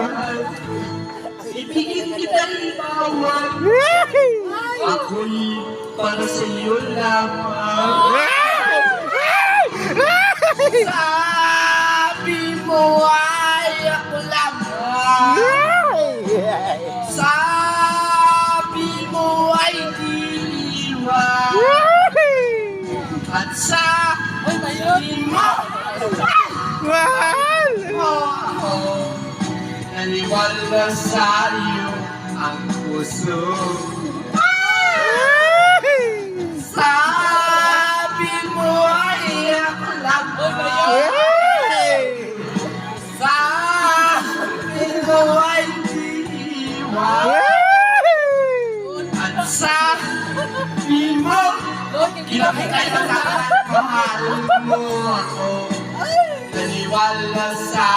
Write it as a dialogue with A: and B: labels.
A: mahal. Ibigin kita ibawan. Ako'y para sa iyo lamang. Sabi mo ay ako lamang. Sabi mo ay diwa. At sa mo ako naniwala sa iyo ang puso. Sabi mo ay ako lamang. Sabi mo ay diwa. At sabi mo kinakita sa mahal mo ako. Naniwala sa